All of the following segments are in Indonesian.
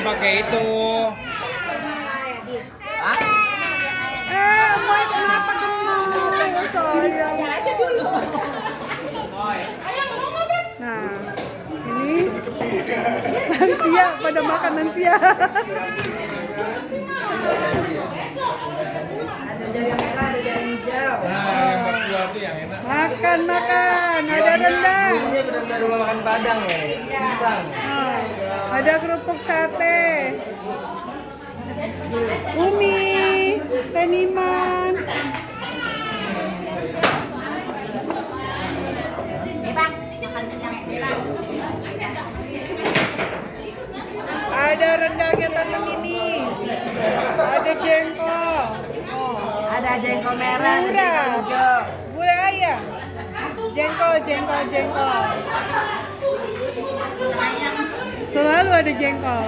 pakai itu. Boy kenapa gemuk? Sayang. Nah, ini lansia pada makan lansia. Ada jaring merah, ada jaring hijau. Nah, yang berdua tuh yang enak. Makan, ada rendang. Ini benar-benar rumah makan Padang ya. Pisang. Ada kerupuk sate. Umi, Teniman. Bebas, makan kenyang bebas. Ada rendangnya Tante Mimi. Ada jengkol. Ada jengkol merah, ada Murah. jengkol hijau. Gulai ayam. Jengkol. Selalu ada jengkol.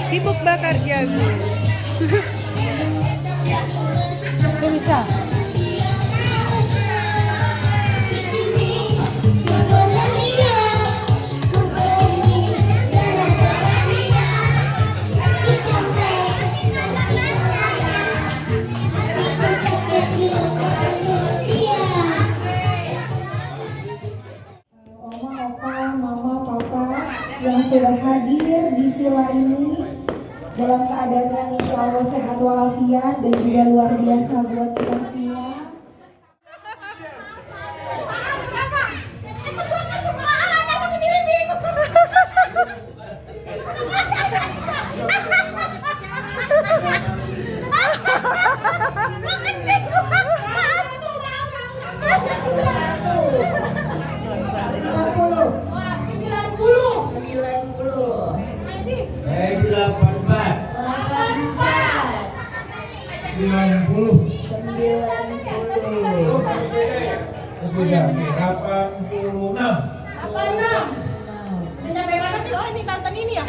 Sibuk bakar jagung. Kok bisa? Oma, opa, mama, papa yang sudah hadir di villa ini dalam keadaan yang insya Allah sehat walafiat dan juga luar biasa buat kita semua. 6. Udah nyampe mana sih? Oh ini tante ini ya?